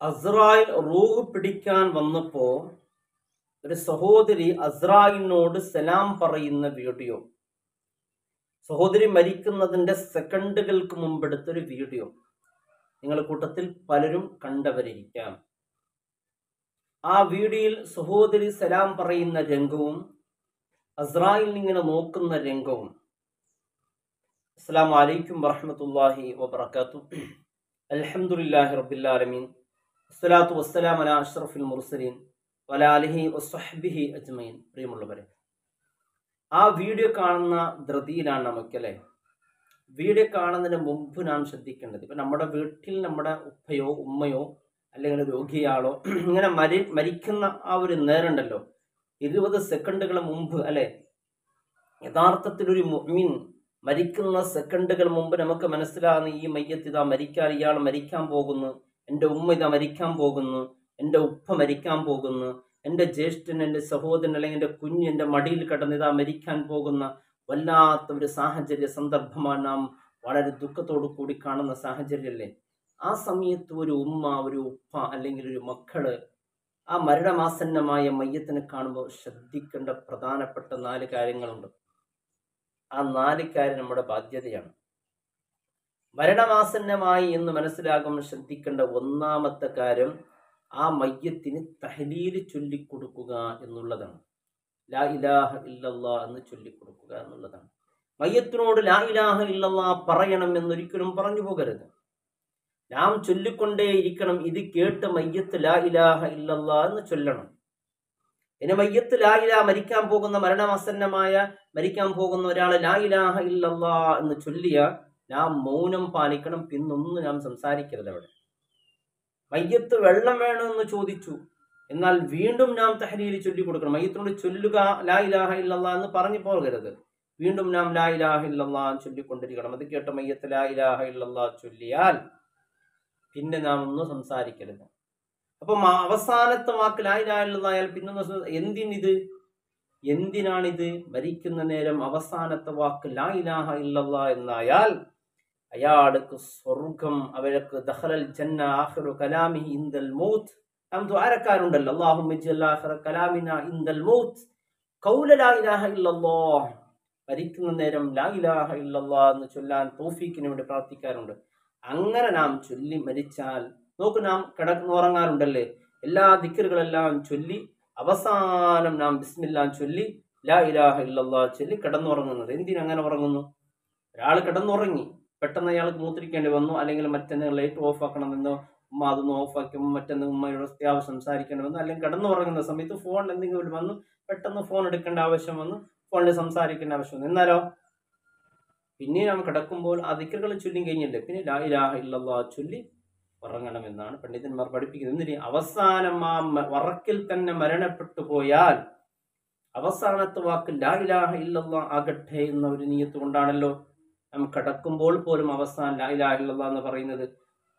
അസ്രായിൽ റൂഹ് പിടിക്കാൻ വന്നപ്പോ ഒരു സഹോദരി അസ്രായിലിനോട് സലാം പറയുന്ന വീഡിയോ, സഹോദരി മരിക്കുന്നതിന്റെ സെക്കൻഡുകൾക്ക് മുമ്പെടുത്തൊരു വീഡിയോ നിങ്ങളുടെ കൂട്ടത്തിൽ പലരും കണ്ടവരിരിക്കാം. ആ വീഡിയോയിൽ സഹോദരി സലാം പറയുന്ന രംഗവും അസ്രായിൽ ഇങ്ങനെ നോക്കുന്ന രംഗവും. അസ്സലാമു അലൈക്കും വറഹ്മത്തുള്ളാഹി വബറകാതുഹു. അൽഹംദുലില്ലാഹി റബ്ബിൽ ആലമീൻ. വസ്സലാത്തു വസ്സലാമു അലാ അഷ്റഫിൽ മുർസലീൻ വഅലാ ആലിഹി വസ്വഹ്ബിഹി അജ്മഈൻ. പ്രിയമുള്ളവരെ, ആ വീഡിയോ കാണുന്ന ധൃതിയിലാണ് നമുക്കല്ലേ. വീഡിയോ കാണുന്നതിന് മുമ്പ് നാം ശ്രദ്ധിക്കേണ്ടത്, ഇപ്പം നമ്മുടെ വീട്ടിൽ നമ്മുടെ ഉപ്പയോ ഉമ്മയോ അല്ലെങ്കിൽ രോഗിയാളോ ഇങ്ങനെ മരിക്കുന്ന ആ ഒരു നേരമുണ്ടല്ലോ, 20 സെക്കൻഡുകൾ മുമ്പ് അല്ലെ, യഥാർത്ഥത്തിൽ ഒരു മുഅ്മിൻ മരിക്കുന്ന സെക്കൻഡുകൾ മുമ്പ് നമുക്ക് മനസ്സിലാകുന്ന ഈ മയ്യത്ത് ഇതാ മരിക്കാൻ, ഇയാൾ മരിക്കാൻ പോകുന്നു, എൻ്റെ ഉമ്മ ഇതാ മരിക്കാൻ പോകുന്നു, എൻ്റെ ഉപ്പ മരിക്കാൻ പോകുന്നു, എൻ്റെ ജ്യേഷ്ഠൻ, എൻ്റെ സഹോദരൻ അല്ലെങ്കിൽ എൻ്റെ കുഞ്ഞ് എൻ്റെ മടിയിൽ കിടന്ന് ഇതാ മരിക്കാൻ പോകുന്ന വല്ലാത്ത ഒരു സാഹചര്യ സന്ദർഭമാണ് നാം വളരെ ദുഃഖത്തോടു കൂടി കാണുന്ന സാഹചര്യമല്ലേ. ആ സമയത്ത് ഒരു ഉമ്മ, ഒരു ഉപ്പ അല്ലെങ്കിൽ ഒരു മക്കള് ആ മരണമാസന്നമായ മയ്യത്തിനെ കാണുമ്പോൾ ശ്രദ്ധിക്കേണ്ട പ്രധാനപ്പെട്ട 4 കാര്യങ്ങളുണ്ട്. ആ 4 കാര്യം നമ്മുടെ ബാധ്യതയാണ്. മരണമാസന്നമായി എന്ന് മനസ്സിലാകുമ്പോൾ ശ്രദ്ധിക്കേണ്ട ഒന്നാമത്തെ കാര്യം, ആ മയ്യത്തിന് തഹ്ലീല് ചൊല്ലിക്കൊടുക്കുക എന്നുള്ളതാണ്. ലാ ഇലാഹ ഇല്ലല്ലാ എന്ന് ചൊല്ലിക്കൊടുക്കുക എന്നുള്ളതാണ്. മയ്യത്തിനോട് ലാ ഇലാഹ ഇല്ലല്ലാ പറയണം എന്നൊരിക്കലും പറഞ്ഞു പോകരുത്. നാം ചൊല്ലിക്കൊണ്ടേ ഇരിക്കണം. ഇത് കേട്ട് മയ്യത്ത് ലാ ഇലാഹ ഇല്ലല്ലാ എന്ന് ചൊല്ലണം. ഇനി മയ്യത്ത് ലാ ഇലാഹ മരിക്കാൻ പോകുന്ന മരണമാസന്നമായ മരിക്കാൻ പോകുന്ന ഒരാൾ ലാ ഇലാഹ ഇല്ലല്ലാ എന്ന് ചൊല്ലിയ നാം മൗനം പാലിക്കണം. പിന്നൊന്നും നാം സംസാരിക്കരുത്. അവിടെ മയ്യത്ത് വെള്ളം വേണമെന്ന് ചോദിച്ചു, എന്നാൽ വീണ്ടും നാം തഹ്ലീൽ ചൊല്ലി കൊടുക്കണം. മയ്യത്തിനോട് ചൊല്ലുക ലാ ഇലാഹ ഇല്ലല്ലാ എന്ന് പറഞ്ഞു പോകരുത്. വീണ്ടും നാം ലാ ഇലാഹ ഇല്ലല്ലാ ചൊല്ലിക്കൊണ്ടിരിക്കണം. അത് കേട്ട മയ്യത്ത് ലാ ഇലാഹ ഇല്ലല്ലാ ചൊല്ലിയാൽ പിന്നെ നാം ഒന്നും സംസാരിക്കരുത്. അപ്പം അവസാനത്തെ വാക്ക് ലാ ഇലാഹ ഇല്ലല്ലാ ആയാൽ പിന്നെ എന്തിനാണിത്? മരിക്കുന്ന നേരം അവസാനത്തെ വാക്ക് ലാ ഇലാഹ ഇല്ലല്ലാ എന്നായാൽ അയാൾക്ക് സ്വർഗം, അവർക്ക് ദഖലൽ ജന്ന ആഖിറു കലാമിഹി ഇൻദൽ മൗത്ത്. നാം ദുആരക്കാരുണ്ടല്ലോ, അല്ലാഹുമ്മ ഇജ്അൽ ആഖിറ കലാമിനാ ഇൻദൽ മൗത്ത് ഖൗല ലാ ഇലാഹ ഇല്ലല്ലാഹ്. മരിക്കുന്ന നേരം ലാ ഇലാഹ ഇല്ലല്ലാഹ് എന്ന് ചൊല്ലാൻ തൗഫീഖിന് വേണ്ടി പ്രാർത്ഥിക്കാറുണ്ട്. അങ്ങനെ നാം ചൊല്ലി മരിച്ചാൽ, നോക്ക്, നാം കിടന്നുറങ്ങാറുണ്ടല്ലേ, എല്ലാ ദിക്റുകളെല്ലാം ചൊല്ലി അവസാനം നാം ബിസ്മില്ലാ ചൊല്ലി ലാ ഇലാഹ ഇല്ലല്ലാഹ് ചൊല്ലി കിടന്നുറങ്ങുന്നത്. എന്തിനങ്ങനെ ഉറങ്ങുന്നു? ഒരാൾ കിടന്നുറങ്ങി, പെട്ടെന്ന് അയാൾക്ക് മൂത്രിക്കേണ്ടി വന്നു, അല്ലെങ്കിൽ മറ്റെന്തെങ്കിലും ലൈറ്റ് ഓഫ് ആക്കണമെന്നോ ഉമ്മ അതൊന്ന് ഓഫാക്കുമ്പോൾ മറ്റെന്തെങ്കിലും ഉമ്മയുടെ അത്യാവശ്യം സംസാരിക്കേണ്ടി വന്നു, അല്ലെങ്കിൽ കിടന്നുറങ്ങുന്ന സമയത്ത് ഫോൺ എന്തെങ്കിലും വന്നു, പെട്ടെന്ന് ഫോൺ എടുക്കേണ്ട ആവശ്യം വന്നു, ഫോണിൽ സംസാരിക്കേണ്ട ആവശ്യം വന്നു. എന്നാലോ പിന്നെ നാം കിടക്കുമ്പോൾ ആ ദിക്റുകൾ ചൊല്ലി കഴിഞ്ഞില്ലേ, പിന്നെ ലാ ഇലാഹ ഇല്ലല്ലാഹ് ചൊല്ലി ഉറങ്ങണമെന്നാണ് പണ്ഡിതന്മാർ പഠിപ്പിക്കുന്നത്. എന്തിന്? അവസാനം ആ വറക്കിൽ തന്നെ മരണപ്പെട്ടു പോയാൽ അവസാനത്തെ വാക്ക് ലാ ഇലാഹ ഇല്ലല്ലാഹ് ആകട്ടെ എന്ന ഒരു നിയ്യത്ത് കൊണ്ടാണല്ലോ നാം കിടക്കുമ്പോൾ പോലും അവസാനം ലാ ഇലാഹ ഇല്ലല്ലാഹ് എന്ന് പറയുന്നത്.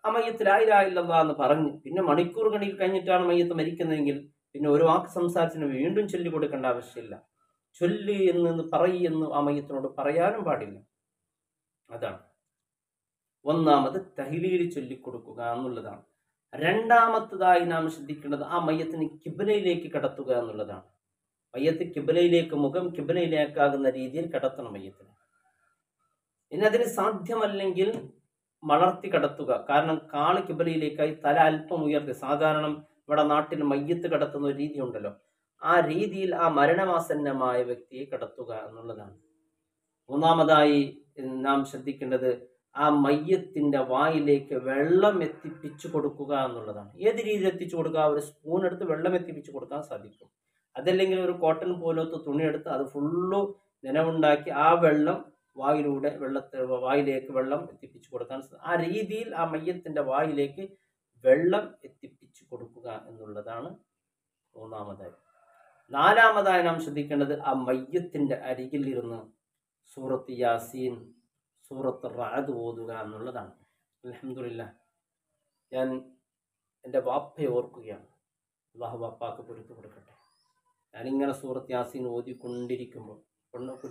ആ മയ്യത്ത് ലാ ഇലാഹ ഇല്ലല്ലാഹ് എന്ന് പറഞ്ഞ് പിന്നെ മണിക്കൂർ കണക്കിൽ കഴിഞ്ഞിട്ടാണ് മയ്യത്ത് മരിക്കുന്നതെങ്കിൽ പിന്നെ ഒരു വാക്ക് സംസാരിച്ചിന് വീണ്ടും ചൊല്ലി കൊടുക്കേണ്ട ആവശ്യമില്ല. ചൊല്ലി എന്ന് പറയെന്ന് ആ മയ്യത്തിനോട് പറയാനും പാടില്ല. അതാണ് ഒന്നാമത്, തഹ്ലീൽ ചൊല്ലിക്കൊടുക്കുക എന്നുള്ളതാണ്. രണ്ടാമത്തതായി നാം ശ്രദ്ധിക്കേണ്ടത് ആ മയ്യത്തിന് കിബ്ലയിലേക്ക് കടത്തുക എന്നുള്ളതാണ്. മയ്യത്ത് കിബ്ലയിലേക്ക്, മുഖം കിബ്ലയിലേക്കാകുന്ന രീതിയിൽ കടത്തണം മയ്യത്തിനെ. ഇനി അതിന് സാധ്യമല്ലെങ്കിൽ മലർത്തി കടത്തുക. കാരണം കാല് കിബ്ലയിലേക്കായി തല അല്പം ഉയർത്തി, സാധാരണ ഇവിടെ നാട്ടിൽ മയ്യത്ത് കടത്തുന്ന ഒരു രീതി ഉണ്ടല്ലോ, ആ രീതിയിൽ ആ മരണമാസന്നമായ വ്യക്തിയെ കടത്തുക എന്നുള്ളതാണ്. മൂന്നാമതായി നാം ശ്രദ്ധിക്കേണ്ടത് ആ മയ്യത്തിന്റെ വായിലേക്ക് വെള്ളം എത്തിപ്പിച്ചു കൊടുക്കുക എന്നുള്ളതാണ്. ഏത് രീതിയിൽ എത്തിച്ചു കൊടുക്കുക? ഒരു സ്പൂൺ എടുത്ത് വെള്ളം എത്തിപ്പിച്ചു കൊടുക്കാൻ സാധിക്കും. അതല്ലെങ്കിൽ ഒരു കോട്ടൺ പോലത്തെ തുണിയെടുത്ത് അത് ഫുള്ളു നനവുണ്ടാക്കി ആ വെള്ളം വായിലേക്ക് വെള്ളം എത്തിപ്പിച്ചു കൊടുക്കാൻ ആ രീതിയിൽ ആ മയ്യത്തിന്റെ വായിലേക്ക് വെള്ളം എത്തിപ്പിച്ചു കൊടുക്കുക എന്നുള്ളതാണ് മൂന്നാമതായി. നാലാമതായി നാം ശ്രദ്ധിക്കേണ്ടത് ആ മയ്യത്തിന്റെ അരികിൽ ഇരുന്ന് സൂറത്ത് യാസീൻ, സൂറത്ത് റഅദ് ഓതുക എന്നുള്ളതാണ്. അൽഹംദുലില്ലാഹ്, ഞാൻ എൻ്റെ വാപ്പയെ ഓർക്കുകയാണ്. അല്ലാഹു വാപ്പാക്ക് പൊരുത്തു കൊടുക്കട്ടെ. ഞാനിങ്ങനെ സൂറത്ത് യാസീൻ ഓതിക്കൊണ്ടിരിക്കുമ്പോൾ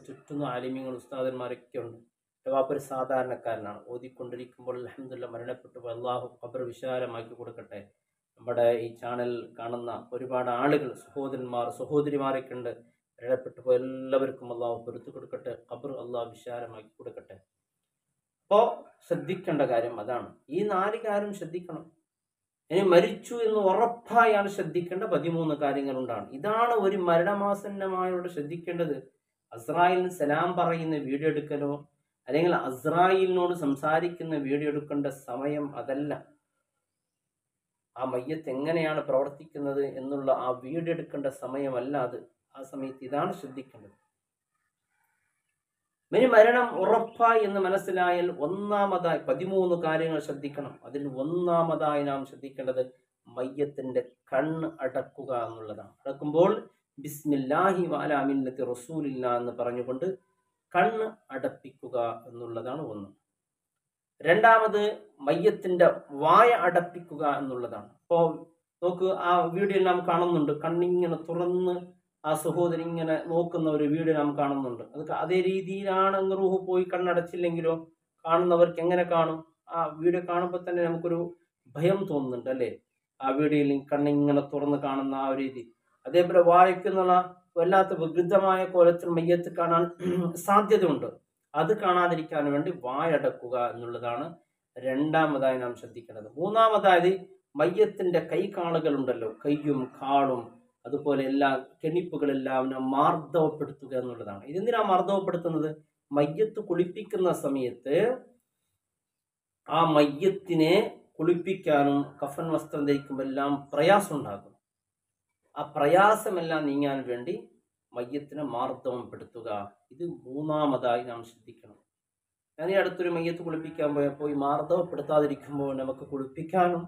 ചുറ്റുന്ന ആലിമീങ്ങൾ ഉസ്താദന്മാരൊക്കെ ഉണ്ട്. എൻ്റെ വാപ്പ ഒരു സാധാരണക്കാരനാണ്. ഓതിക്കൊണ്ടിരിക്കുമ്പോൾ അൽഹംദുലില്ലാഹ് മരണപ്പെട്ടു. അല്ലാഹു ഖബർ വിശാലമാക്കി കൊടുക്കട്ടെ. നമ്മുടെ ഈ ചാനൽ കാണുന്ന ഒരുപാട് ആളുകൾ, സഹോദരന്മാർ സഹോദരിമാരൊക്കെ ഉണ്ട്. എഴപ്പെട്ടു പോയ എല്ലാവർക്കും അള്ളാഹു പൊരുത്തു കൊടുക്കട്ടെ, ഖബർ അള്ളാഹു വിശാലമാക്കി കൊടുക്കട്ടെ. അപ്പോൾ ശ്രദ്ധിക്കേണ്ട കാര്യം അതാണ്. ഈ 4 കാര്യം ശ്രദ്ധിക്കണം. ഇനി മരിച്ചു എന്ന് ഉറപ്പായാണ് ശ്രദ്ധിക്കേണ്ട 13 കാര്യങ്ങളുണ്ടാണ്. ഇതാണ് ഒരു മരണമാസന്നമായോട് ശ്രദ്ധിക്കേണ്ടത്. അസ്രായേലിന് സലാം പറയുന്ന വീഡിയോ എടുക്കലോ അല്ലെങ്കിൽ അസ്രായേലിനോട് സംസാരിക്കുന്ന വീഡിയോ എടുക്കേണ്ട സമയം അതല്ല. ആ മയ്യത്ത് എങ്ങനെയാണ് പ്രവർത്തിക്കുന്നത് എന്നുള്ള ആ വീഡിയോ എടുക്കേണ്ട സമയമല്ല അത്. ആ സമയത്ത് ഇതാണ് ശ്രദ്ധിക്കേണ്ടത്. ഇനി മരണം ഉറപ്പായി എന്ന് മനസ്സിലായാൽ ഒന്നാമതായി 13 കാര്യങ്ങൾ ശ്രദ്ധിക്കണം. അതിൽ ഒന്നാമതായി നാം ശ്രദ്ധിക്കേണ്ടത് മയ്യത്തിന്റെ കണ്ണ് അടക്കുക എന്നുള്ളതാണ്. അടക്കുമ്പോൾ ബിസ്മില്ലാഹി വഅലാ മില്ലത്തി റസൂലില്ല എന്ന് പറഞ്ഞുകൊണ്ട് കണ്ണ് അടപ്പിക്കുക എന്നുള്ളതാണ് ഒന്ന്. രണ്ടാമത് മയ്യത്തിന്റെ വായ അടപ്പിക്കുക എന്നുള്ളതാണ്. അപ്പോൾ നോക്ക്, ആ വീഡിയോ നാം കാണുന്നുണ്ട്, കണ്ണിങ്ങനെ തുറന്ന് ആ സഹോദരി ഇങ്ങനെ നോക്കുന്ന ഒരു വീഡിയോ നാം കാണുന്നുണ്ട്. അതേ രീതിയിലാണ് റൂഹ് പോയി കണ്ണടച്ചില്ലെങ്കിലോ കാണുന്നവർക്ക് എങ്ങനെ കാണും? ആ വീഡിയോ കാണുമ്പോൾ തന്നെ നമുക്കൊരു ഭയം തോന്നുന്നുണ്ട് അല്ലേ? ആ വീഡിയോയിൽ കണ്ണിങ്ങനെ തുറന്ന് കാണുന്ന ആ ഒരു രീതി. അതേപോലെ വായിക്കുന്നുള്ള വല്ലാത്ത വികൃതമായ കോലത്തിൽ മയ്യത്ത് കാണാൻ സാധ്യതയുണ്ട്. അത് കാണാതിരിക്കാൻ വേണ്ടി വായടക്കുക എന്നുള്ളതാണ് രണ്ടാമതായി നാം ശ്രദ്ധിക്കേണ്ടത്. മൂന്നാമതായത് മയ്യത്തിന്റെ കൈകാളുകൾ ഉണ്ടല്ലോ, കയ്യും കാളും അതുപോലെ എല്ലാ കെണിപ്പുകളെല്ലാം മാർദ്ദവപ്പെടുത്തുക എന്നുള്ളതാണ്. ഇതെന്തിനാ മാർദ്ദവപ്പെടുത്തുന്നത്? മയ്യത്ത് കുളിപ്പിക്കുന്ന സമയത്ത് ആ മയ്യത്തിനെ കുളിപ്പിക്കാനും കഫൻ വസ്ത്രം ധരിക്കുമ്പോൾ എല്ലാം പ്രയാസം ഉണ്ടാകും. ആ പ്രയാസമെല്ലാം നീങ്ങാൻ വേണ്ടി മയ്യത്തിനെ മാർദ്ദവപ്പെടുത്തുക. ഇത് മൂന്നാമതായി നാം ശ്രദ്ധിക്കണം. ഞാൻ ഈ അടുത്തൊരു മയ്യത്ത് കുളിപ്പിക്കാൻ പോയപ്പോൾ ഈ മാർദ്ദവപ്പെടുത്താതിരിക്കുമ്പോൾ നമുക്ക് കുളിപ്പിക്കാനും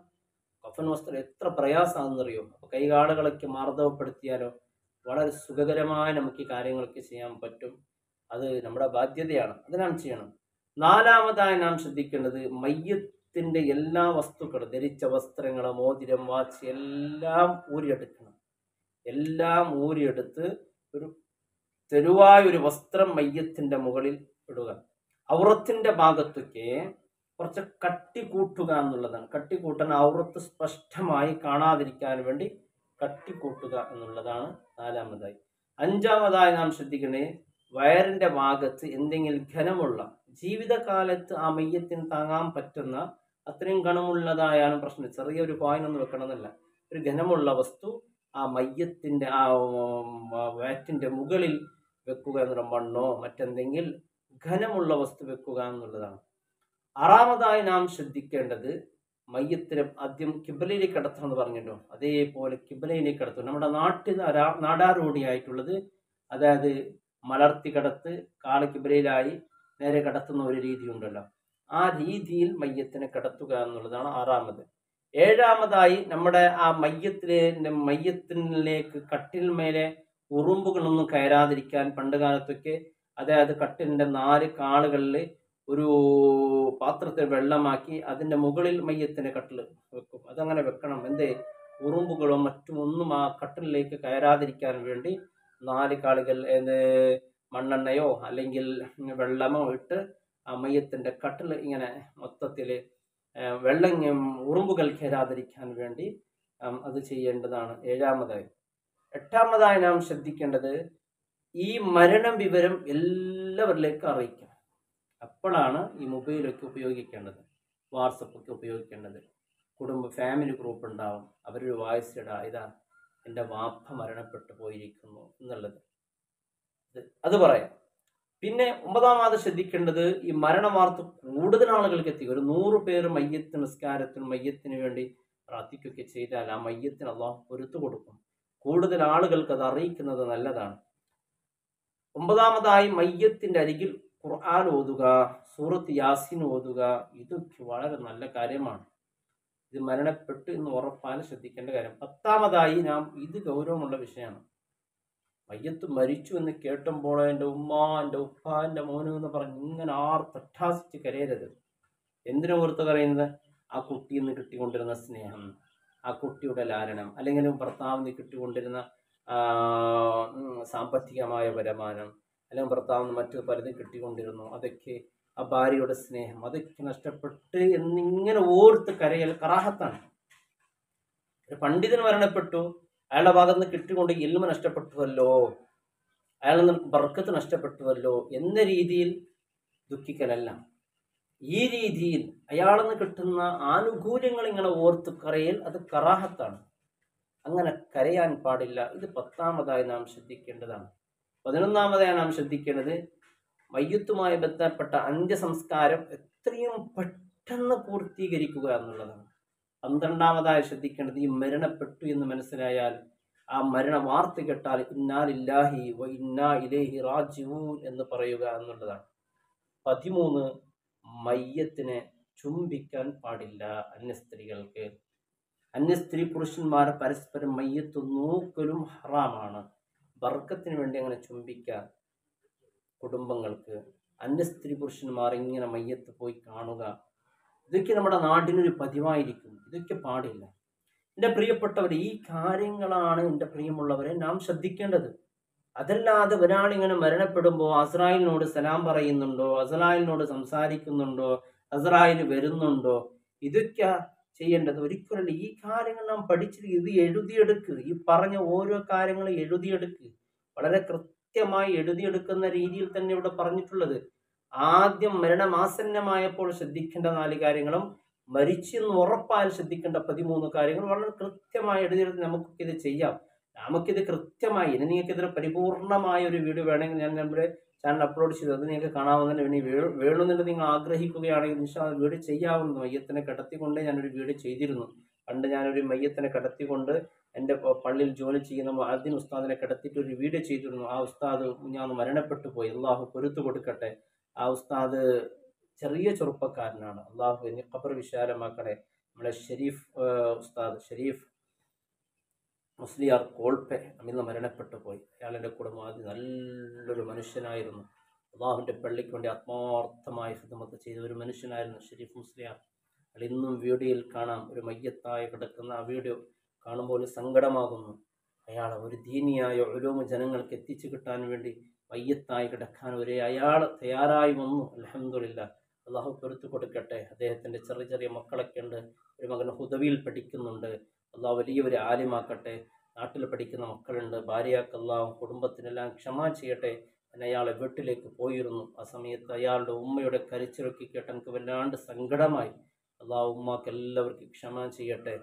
കഫൻ വസ്ത്രം എത്ര പ്രയാസമാണെന്നറിയോ. അപ്പോൾ കൈകാലുകളൊക്കെ മാർദ്ദവപ്പെടുത്തിയാലോ വളരെ സുഖകരമായി നമുക്ക് ഈ കാര്യങ്ങളൊക്കെ ചെയ്യാൻ പറ്റും. അത് നമ്മുടെ ബാധ്യതയാണ്, അത് നാം ചെയ്യണം. നാലാമതായി നാം ശ്രദ്ധിക്കേണ്ടത് മയ്യത്തിന്റെ എല്ലാ വസ്തുക്കളും, ധരിച്ച വസ്ത്രങ്ങൾ, മോതിരം, വാച്ച് എല്ലാം ഊരിയെടുക്കണം. എല്ലാം ഊരിയെടുത്ത് ഒരു തെരുവായൊരു വസ്ത്രം മയ്യത്തിന്റെ മുകളിൽ ഇടുക. ഔറത്തിന്റെ ഭാഗത്തൊക്കെ കുറച്ച് കട്ടി കൂട്ടുക എന്നുള്ളതാണ്. കട്ടി കൂട്ടാൻ ഔറത്ത് സ്പഷ്ടമായി കാണാതിരിക്കാൻ വേണ്ടി കട്ടി കൂട്ടുക എന്നുള്ളതാണ് നാലാമതായി. അഞ്ചാമതായി നാം ശ്രദ്ധിക്കണേ, വയറിന്റെ ഭാഗത്ത് എന്തെങ്കിലും ഘനമുള്ള, ജീവിതകാലത്ത് ആ മയ്യത്തിന് താങ്ങാൻ പറ്റുന്ന അത്രയും ഘനമുള്ളതായാണ് പ്രശ്നം. ചെറിയൊരു കോയിനൊന്നും വെക്കണമെന്നില്ല. ഒരു ഘനമുള്ള വസ്തു ആ മയ്യത്തിന്റെ ആ വയറ്റിന്റെ മുകളിൽ വെക്കുക എന്നുള്ള, മണ്ണോ മറ്റെന്തെങ്കിലും ഘനമുള്ള വസ്തു വെക്കുക എന്നുള്ളതാണ്. ആറാമതായി നാം ശ്രദ്ധിക്കേണ്ടത് മയ്യത്തിനെ ആദ്യം കിബിലയിലേക്ക് കടത്തണം എന്ന് പറഞ്ഞല്ലോ, അതേപോലെ കിബിലയിലേക്ക് കടത്തും. നമ്മുടെ നാടാരൂഢിയായിട്ടുള്ളത്, അതായത് മലർത്തി കടത്ത്, കാല് കിബിലയിലായി നേരെ കടത്തുന്ന ഒരു രീതി ഉണ്ടല്ലോ, ആ രീതിയിൽ മയ്യത്തിനെ കടത്തുക എന്നുള്ളതാണ് ആറാമത്. ഏഴാമതായി നമ്മുടെ ആ മയ്യത്തിലേക്ക് കട്ടിലിന്മേലെ ഉറുമ്പുകളൊന്നും കയറാതിരിക്കാൻ പണ്ട് കാലത്തൊക്കെ, അതായത് കട്ടിലിന്റെ 4 കാലുകളിൽ ഒരു പാത്രത്തിൽ വെള്ളമാക്കി അതിന്റെ മുകളിൽ മയ്യത്തിന് കട്ടിൽ വെക്കും. അതങ്ങനെ വെക്കണം. എന്തേ? ഉറുമ്പുകളോ മറ്റും ഒന്നും ആ കട്ടിലേക്ക് കയറാതിരിക്കാൻ വേണ്ടി 4 കാലുകൾ മണ്ണെണ്ണയോ അല്ലെങ്കിൽ വെള്ളമോ ഇട്ട് ആ മയ്യത്തിന്റെ കട്ടിൽ ഇങ്ങനെ മൊത്തത്തിൽ വെള്ളം ഉറുമ്പുകൾ കയറാതിരിക്കാൻ വേണ്ടി അത് ചെയ്യേണ്ടതാണ് ഏഴാമതായി. എട്ടാമതായി നാം ശ്രദ്ധിക്കേണ്ടത് ഈ മരണം വിവരം എല്ലാവരിലേക്കും അറിയിക്കണം. അപ്പോഴാണ് ഈ മൊബൈലൊക്കെ ഉപയോഗിക്കേണ്ടത്, വാട്സപ്പൊക്കെ ഉപയോഗിക്കേണ്ടത്. ഫാമിലി ഗ്രൂപ്പ് ഉണ്ടാവും, അവരൊരു വോയിസ് ഇടാ, ഇതാ എൻ്റെ വാപ്പ മരണപ്പെട്ടു പോയിരിക്കുന്നു എന്നുള്ളത്, അത് പറയാം. പിന്നെ 9ാമത് ശ്രദ്ധിക്കേണ്ടത് ഈ മരണ വാർത്ത കൂടുതൽ ആളുകൾക്ക് എത്തിക്കും. ഒരു 100 പേര് മയ്യത്ത് നിസ്കാരത്തിനും മയ്യത്തിന് വേണ്ടി പ്രാർത്ഥിക്കുകയൊക്കെ ചെയ്താൽ ആ മയ്യത്തിന് അള്ളാഹു പൊരുത്തു കൊടുക്കും. കൂടുതൽ ആളുകൾക്ക് അത് അറിയിക്കുന്നത് നല്ലതാണ്. 9ാമതായി മയ്യത്തിന്റെ അരികിൽ ഖുർആൻ ഓതുക, സൂറത്ത് യാസീൻ ഓതുക. ഇതൊക്കെ വളരെ നല്ല കാര്യമാണ്. ഇത് മരണപ്പെട്ടു എന്ന് ഉറപ്പാൻ ശ്രദ്ധിക്കേണ്ട കാര്യം. 10ാമതായി നാം, ഇത് ഗൗരവമുള്ള വിഷയമാണ്, മയ്യത്ത് മരിച്ചു എന്ന് കേട്ടുമ്പോൾ എൻ്റെ ഉമ്മ, എൻ്റെ ഉപ്പ, എൻ്റെ മോന് എന്ന് പറഞ്ഞ് ഇങ്ങനെ തട്ടാസിച്ച് കരയരുത്. എന്തിനു ഓർത്ത് കരയുന്നത്? ആ കുട്ടിയിൽ നിന്ന് കിട്ടിക്കൊണ്ടിരുന്ന സ്നേഹം, ആ കുട്ടിയുടെ ലാലനം, അല്ലെങ്കിൽ ഭർത്താവിന് കിട്ടിക്കൊണ്ടിരുന്ന സാമ്പത്തികമായ വരുമാനം, അല്ലെങ്കിൽ ഭർത്താവിന് മറ്റു പലതും കിട്ടിക്കൊണ്ടിരുന്നു, അതൊക്കെ ആ ഭാര്യയുടെ സ്നേഹം, അതൊക്കെ നഷ്ടപ്പെട്ട് എന്നിങ്ങനെ ഓർത്ത് കരയൽ കറാഹത്താണ്. ഒരു പണ്ഡിതൻ മരണപ്പെട്ടു, അയാളുടെ ഭാഗത്ത് നിന്ന് കിട്ടിക്കൊണ്ട് ഇൽമ നഷ്ടപ്പെട്ടുവല്ലോ, അയാളിൽ നിന്ന് ബർക്കത്ത് നഷ്ടപ്പെട്ടുവല്ലോ എന്ന രീതിയിൽ ദുഃഖിക്കലല്ല. ഈ രീതിയിൽ അയാളിൽ നിന്ന് കിട്ടുന്ന ആനുകൂല്യങ്ങൾ ഇങ്ങനെ ഓർത്ത് കരയൽ അത് കറാഹത്താണ്. അങ്ങനെ കരയാൻ പാടില്ല. ഇത് 10ാമതായി നാം ശ്രദ്ധിക്കേണ്ടതാണ്. 11ാമതായി നാം ശ്രദ്ധിക്കേണ്ടത് മയ്യത്തുമായി ബന്ധപ്പെട്ട അന്ത്യസംസ്കാരം എത്രയും പെട്ടെന്ന് പൂർത്തീകരിക്കുക എന്നുള്ളതാണ്. 12ാമതായി ശ്രദ്ധിക്കേണ്ടത് ഈ മരണപ്പെട്ടു എന്ന് മനസ്സിലായാൽ, ആ മരണ വാർത്ത കേട്ടാൽ ഇന്നാ ലില്ലാഹി വ ഇന്നാ ഇലൈഹി റാജിഊൻ എന്ന് പറയുക എന്നുള്ളതാണ്. 13 മയ്യത്തിനെ ചുംബിക്കാൻ പാടില്ല. അന്യസ്ത്രീകൾക്ക്, അന്യസ്ത്രീ പുരുഷന്മാർ പരസ്പരം മയ്യത്ത് നോക്കലും ഹറാമാണ്. ബർക്കത്തിന് വേണ്ടി അങ്ങനെ ചുംബിക്കാൻ കുടുംബങ്ങൾക്ക്, അന്യസ്ത്രീ പുരുഷന്മാർ ഇങ്ങനെ മയ്യത്ത് പോയി കാണുക, ഇതൊക്കെ നമ്മുടെ നാടിനൊരു പതിവായിരിക്കും. ഇതൊക്കെ പാടില്ല. എൻ്റെ പ്രിയപ്പെട്ടവർ, ഈ കാര്യങ്ങളാണ് എൻ്റെ പ്രിയമുള്ളവരെ നാം ശ്രദ്ധിക്കേണ്ടത്. അതല്ലാതെ ഒരാളിങ്ങനെ മരണപ്പെടുമ്പോൾ അസ്രായിലിനോട് സലാം പറയുന്നുണ്ടോ, അസ്രായിലിനോട് സംസാരിക്കുന്നുണ്ടോ, അസ്രായിൽ വരുന്നുണ്ടോ, ഇതൊക്കെ ചെയ്യേണ്ടത് ഒരിക്കലല്ല. ഈ കാര്യങ്ങൾ നാം പഠിച്ചിട്ട് ഇത് എഴുതിയെടുക്കുക. ഈ പറഞ്ഞ ഓരോ കാര്യങ്ങളും എഴുതിയെടുക്കുക. വളരെ കൃത്യമായി എഴുതിയെടുക്കുന്ന രീതിയിൽ തന്നെ ഇവിടെ പറഞ്ഞിട്ടുള്ളത്. ആദ്യം മരണമാസന്നമായപ്പോൾ ശ്രദ്ധിക്കേണ്ട 4 കാര്യങ്ങളും, മരിച്ചെന്ന് ഉറപ്പായാൽ ശ്രദ്ധിക്കേണ്ട 13 കാര്യങ്ങൾ വളരെ കൃത്യമായി എഴുതിയെടുത്ത് നമുക്കിത് ചെയ്യാം. നമുക്കിത് കൃത്യമായി, ഇനി നിങ്ങൾക്കിതിന് പരിപൂർണമായ ഒരു വീഡിയോ വേണമെങ്കിൽ ഞാൻ നമ്മുടെ ചാനൽ അപ്ലോഡ് ചെയ്തു, അത് നിങ്ങൾക്ക് കാണാവുന്നതിന് ഇനി വേണമെന്നുണ്ട് നിങ്ങൾ ആഗ്രഹിക്കുകയാണെങ്കിൽ ഇൻഷാല്ലാഹ് വീഡിയോ ചെയ്യാവുന്ന. മയ്യത്തിനെ കടത്തിക്കൊണ്ട് ഞാനൊരു വീഡിയോ ചെയ്തിരുന്നു. പണ്ട് ഞാനൊരു മയ്യത്തിനെ കടത്തിക്കൊണ്ട് എൻ്റെ പള്ളിയിൽ ജോലി ചെയ്യുന്ന മുഅദ്ദിൻ ഉസ്താദിനെ കടത്തിയിട്ട് ഒരു വീഡിയോ ചെയ്തിരുന്നു. ആ ഉസ്താദ് ഞാൻ മരണപ്പെട്ടു പോയി, അള്ളാഹു പൊരുത്തു കൊടുക്കട്ടെ. ആ ഉസ്താദ് ചെറിയ ചെറുപ്പക്കാരനാണ്, അള്ളാഹു എന്നെ ഖബർ വിശാലമാക്കണേ. നമ്മളെ ഷെരീഫ് ഉസ്താദ്, ഷെരീഫ് മുസ്ലിയാർ കോൾപ്പെ അമിന്ന് മരണപ്പെട്ടു പോയി. അയാളുടെ കൂടെ ആദ്യം നല്ലൊരു മനുഷ്യനായിരുന്നു. അള്ളാഹുവിൻ്റെ പള്ളിക്ക് വേണ്ടി ആത്മാർത്ഥമായി ഖിദ്മത്ത് ചെയ്ത ഒരു മനുഷ്യനായിരുന്നു ഷെരീഫ് മുസ്ലിയാർ. അയാൾ ഇന്നും വീഡിയോയിൽ കാണാം. ഒരു മയ്യത്തായി കിടക്കുന്ന ആ വീഡിയോ കാണുമ്പോൾ സങ്കടമാകുന്നു. അയാൾ ഒരു ദീനിയായ ഉലൂമ് ജനങ്ങൾക്ക് എത്തിച്ചു കിട്ടാൻ വേണ്ടി മയ്യത്തായി കിടക്കാൻ അയാൾ തയ്യാറായി വന്നു. അൽഹംദുലില്ലാഹ്, അള്ളാഹു പൊരുത്തു കൊടുക്കട്ടെ. അദ്ദേഹത്തിൻ്റെ ചെറിയ ചെറിയ മക്കളൊക്കെ ഉണ്ട്. ഒരു മകൻ ഹുദവിയിൽ പഠിക്കുന്നുണ്ട്. അള്ളാഹു വലിയൊരു ആലിമാക്കട്ടെ. നാട്ടിൽ പഠിക്കുന്ന മക്കളുണ്ട്. ഭാര്യയാക്ക് അള്ളാഹു കുടുംബത്തിനെല്ലാം ക്ഷമ ചെയ്യട്ടെ. ഞാൻ അയാളെ വീട്ടിലേക്ക് പോയിരുന്നു. ആ സമയത്ത് അയാളുടെ ഉമ്മയുടെ കരച്ചിലൊക്കെ കേട്ട് എനിക്ക് വല്ലാണ്ട് സങ്കടമായി. അള്ളാഹു ഉമ്മാക്ക് എല്ലാവർക്കും ക്ഷമ ചെയ്യട്ടെ.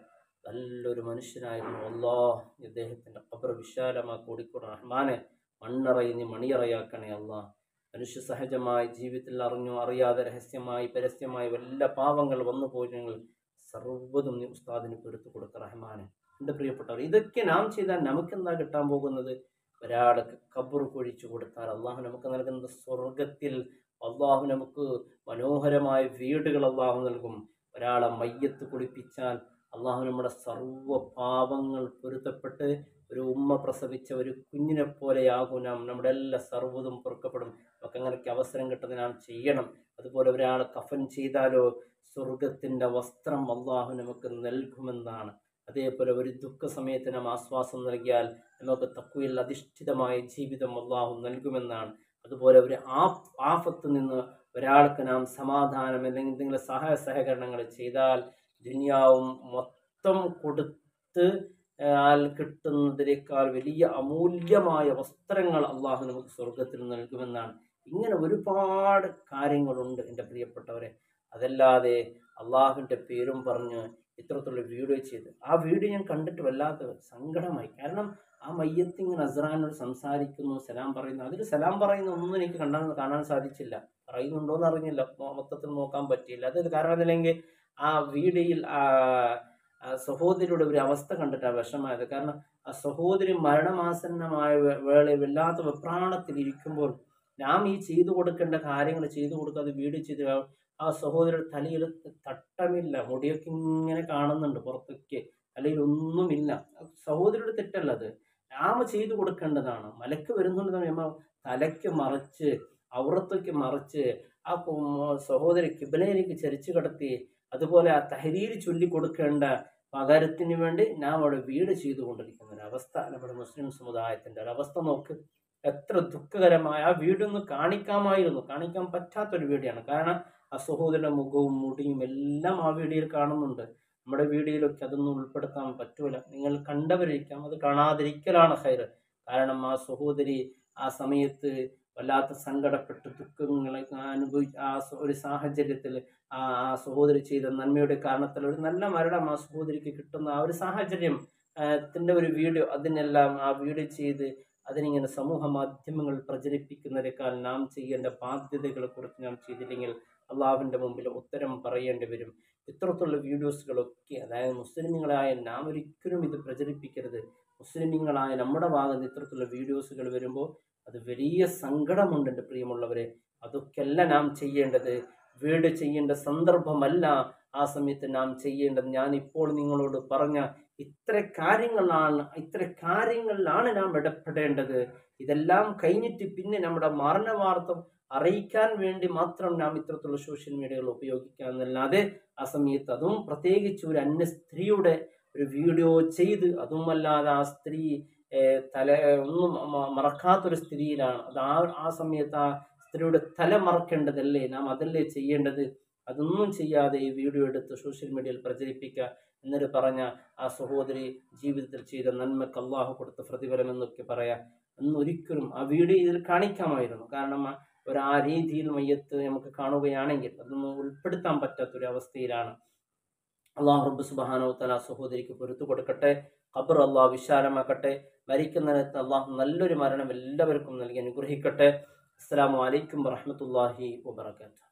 നല്ലൊരു മനുഷ്യനായിരുന്നു. അള്ളാഹ് ഇദ്ദേഹത്തിൻ്റെ ഖബർ വിശാലമാക്കി കൊടുക്കുക. റഹ്മാനെ, മണ്ണറയി നീ മണിയറയാക്കണേ. അള്ളാഹ് മനുഷ്യ സഹജമായി ജീവിതത്തിൽ അറിഞ്ഞോ അറിയാതെ രഹസ്യമായി പരസ്യമായി വല്ല പാവങ്ങൾ വന്നു പോയിരുന്നെങ്കിൽ സർവ്വതും നീ ഉസ്താദിന് പൊരുത്തു കൊടുക്ക റഹ്മാനെ. എൻ്റെ പ്രിയപ്പെട്ടവർ, ഇതൊക്കെ നാം ചെയ്താൽ നമുക്കെന്താ കിട്ടാൻ പോകുന്നത്? ഒരാൾക്ക് ഖബർ കുഴിച്ചു കൊടുത്താൽ അള്ളാഹു നമുക്ക് നൽകുന്നത് സ്വർഗത്തിൽ അള്ളാഹു നമുക്ക് മനോഹരമായ വീടുകൾ അള്ളാഹു നൽകും. ഒരാളെ മയ്യത്ത് കുളിപ്പിച്ചാൽ അള്ളാഹു നമ്മുടെ സർവ്വ പാപങ്ങൾ പൊരുത്തപ്പെട്ട് ഒരു ഉമ്മ പ്രസവിച്ച ഒരു കുഞ്ഞിനെ പോലെയാകും നാം. നമ്മുടെ എല്ലാ സർവ്വതും പൊറുക്കപ്പെടും. നമുക്ക് അങ്ങനെയൊക്കെ അവസരം കിട്ടുന്നത് നാം ചെയ്യണം. അതുപോലെ ഒരാൾ കഫൻ ചെയ്താലോ സ്വർഗത്തിൻ്റെ വസ്ത്രം അള്ളാഹു നമുക്ക് നൽകുമെന്നാണ്. അതേപോലെ ഒരു ദുഃഖ സമയത്ത് നാം ആശ്വാസം നൽകിയാൽ നമുക്ക് തഖ്വയിൽ അധിഷ്ഠിതമായ ജീവിതം അള്ളാഹു നൽകുമെന്നാണ്. അതുപോലെ ഒരു ആഫത്ത് നിന്ന് ഒരാൾക്ക് നാം സമാധാനം അല്ലെങ്കിൽ എന്തെങ്കിലും സഹായ സഹകരണങ്ങൾ ചെയ്താൽ ദുനിയാവും മൊത്തം കൊടുത്ത് കിട്ടുന്നതിനേക്കാൾ വലിയ അമൂല്യമായ വസ്ത്രങ്ങൾ അള്ളാഹു നമുക്ക് സ്വർഗത്തിൽ നൽകുമെന്നാണ്. ഇങ്ങനെ ഒരുപാട് കാര്യങ്ങളുണ്ട് എൻ്റെ പ്രിയപ്പെട്ടവരെ. അതല്ലാതെ അള്ളാഹുവിൻ്റെ പേരും പറഞ്ഞ് ഇത്തരത്തിലുള്ള വീഡിയോ ചെയ്ത് ആ വീഡിയോ ഞാൻ കണ്ടിട്ട് വല്ലാത്ത സങ്കടമായി. കാരണം ആ മയ്യത്ത് ഇങ്ങനെ അസ്രാനോട് സംസാരിക്കുന്നു, സലാം പറയുന്നു. അതിൽ സലാം പറയുന്ന ഒന്നും എനിക്ക് കാണാൻ സാധിച്ചില്ല. പറയുന്നുണ്ടോയെന്ന് അറിഞ്ഞില്ല, മൊത്തത്തിൽ നോക്കാൻ പറ്റിയില്ല. അത് കാരണം അതില്ലെങ്കിൽ ആ വീഡിയോയിൽ സഹോദരിയുടെ ഒരു അവസ്ഥ കണ്ടിട്ടാണ് വിഷമായത്. കാരണം ആ സഹോദരി മരണമാസന്നമായ വേളയിൽ വല്ലാത്ത വെപ്രാണത്തിലിരിക്കുമ്പോൾ നാം ഈ ചെയ്തു കൊടുക്കേണ്ട കാര്യങ്ങൾ ചെയ്തു കൊടുക്കാതെ വീഡിയോ ചെയ്ത് ആ സഹോദരിയുടെ തലയിൽ തട്ടമില്ല, മുടിയൊക്കെ ഇങ്ങനെ കാണുന്നുണ്ട് പുറത്തൊക്കെ, തലയിൽ ഒന്നുമില്ല. സഹോദരിയുടെ തെറ്റല്ല, അത് നാം ചെയ്തു കൊടുക്കേണ്ടതാണ്. മലക്ക് വരുന്നുണ്ട് നമ്മൾ തലയ്ക്ക് മറച്ച് ഔറത്തൊക്കെ മറച്ച് ആ സഹോദരി കിബിലയിലേക്ക് ചരിച്ചു കടത്തി അതുപോലെ ആ തഹരീർ ചൊല്ലിക്കൊടുക്കേണ്ട പകരത്തിന് വേണ്ടി നാം അവിടെ വീട് ചെയ്തുകൊണ്ടിരിക്കുന്ന ഒരവസ്ഥ നമ്മുടെ മുസ്ലിം സമുദായത്തിൻ്റെ ഒരവസ്ഥ നോക്ക്. എത്ര ദുഃഖകരമായ ആ വീടൊന്ന് കാണിക്കാമായിരുന്നു. കാണിക്കാൻ പറ്റാത്തൊരു വീഡിയോയാണ്. കാരണം ആ സഹോദരന്റെ മുഖവും മുടിയും എല്ലാം ആ വീഡിയോയിൽ കാണുന്നുണ്ട്. നമ്മുടെ വീഡിയോയിലൊക്കെ അതൊന്നും ഉൾപ്പെടുത്താൻ പറ്റൂല. നിങ്ങൾ കണ്ടവരിക്കാം, അത് കാണാതിരിക്കലാണ് ഹൈർ. കാരണം ആ സഹോദരി ആ സമയത്ത് വല്ലാത്ത സങ്കടപ്പെട്ട് ദുഃഖങ്ങളെ ആ ഒരു സാഹചര്യത്തിൽ ആ സഹോദരി ചെയ്ത നന്മയുടെ കാരണത്തിൽ ഒരു നല്ല മരണം ആ സഹോദരിക്ക് കിട്ടുന്ന ആ ഒരു സാഹചര്യം ത്തിൻ്റെ ഒരു വീഡിയോ, അതിനെല്ലാം ആ വീഡിയോ ചെയ്ത് അതിനിങ്ങനെ സമൂഹ മാധ്യമങ്ങൾ പ്രചരിപ്പിക്കുന്നതിനേക്കാൾ നാം ചെയ്യേണ്ട ബാധ്യതകളെ കുറിച്ച് നാം ചെയ്തില്ലെങ്കിൽ അള്ളാഹുവിൻ്റെ മുമ്പിൽ ഉത്തരം പറയേണ്ടി വരും. ഇത്തരത്തിലുള്ള വീഡിയോസുകളൊക്കെ, അതായത് മുസ്ലിമുകളായ നാം ഒരിക്കലും ഇത് പ്രചരിപ്പിക്കരുത്. മുസ്ലിമുകളായ നമ്മുടെ ഭാഗത്ത് ഇത്തരത്തിലുള്ള വീഡിയോസുകൾ വരുമ്പോൾ അത് വലിയ സങ്കടമുണ്ട് എൻ്റെ പ്രിയമുള്ളവരെ. അതൊക്കെയല്ല നാം ചെയ്യേണ്ടത്. വീഡിയോ ചെയ്യേണ്ട സന്ദർഭമല്ല ആ സമയത്ത് നാം ചെയ്യേണ്ടത്. ഞാനിപ്പോൾ നിങ്ങളോട് പറഞ്ഞ ഇത്ര കാര്യങ്ങളിലാണ് നാം ഇടപെടേണ്ടത്. ഇതെല്ലാം കഴിഞ്ഞിട്ട് പിന്നെ നമ്മുടെ മരണവാർത്ത അറിയിക്കാൻ വേണ്ടി മാത്രം നാം ഇത്തരത്തിലുള്ള സോഷ്യൽ മീഡിയകൾ ഉപയോഗിക്കുക എന്നല്ലാതെ ആ സമയത്ത് അതും പ്രത്യേകിച്ച് ഒരു അന്യ സ്ത്രീയുടെ ഒരു വീഡിയോ ചെയ്ത്, അതുമല്ലാതെ ആ സ്ത്രീ ഒന്നും മറക്കാത്തൊരു സ്ത്രീയിലാണ്, അത് ആ സമയത്ത് ആ സ്ത്രീയുടെ തല മറക്കേണ്ടതല്ലേ, നാം അതല്ലേ ചെയ്യേണ്ടത്. അതൊന്നും ചെയ്യാതെ ഈ വീഡിയോ എടുത്ത് സോഷ്യൽ മീഡിയയിൽ പ്രചരിപ്പിക്കുക എന്നിട്ട് പറഞ്ഞ ആ സഹോദരി ജീവിതത്തിൽ ചെയ്ത നന്മക്ക് അള്ളാഹു കൊടുത്ത പ്രതിഫലം എന്നൊക്കെ പറയാം. എന്നൊരിക്കലും ആ വീഡിയോ ഇതിൽ കാണിക്കാമായിരുന്നു. കാരണം ആ രീതിയിൽ മയ്യത്ത് നമുക്ക് കാണുകയാണെങ്കിൽ അതൊന്നും ഉൾപ്പെടുത്താൻ പറ്റാത്തൊരു അവസ്ഥയിലാണ്. അള്ളാഹു റബ്ബ് സുബ്ഹാനഹു വ തആല സഹോദരിക്ക് പൊരുത്തു കൊടുക്കട്ടെ. ഖബർ അള്ളാഹു വിശാലമാക്കട്ടെ. മരിക്കുന്നിടത്ത് അള്ളാഹു നല്ലൊരു മരണം എല്ലാവർക്കും നൽകി അനുഗ്രഹിക്കട്ടെ. അസ്സലാമു അലൈക്കും വറഹ്മത്തുള്ളാഹി വബറകാതുഹു.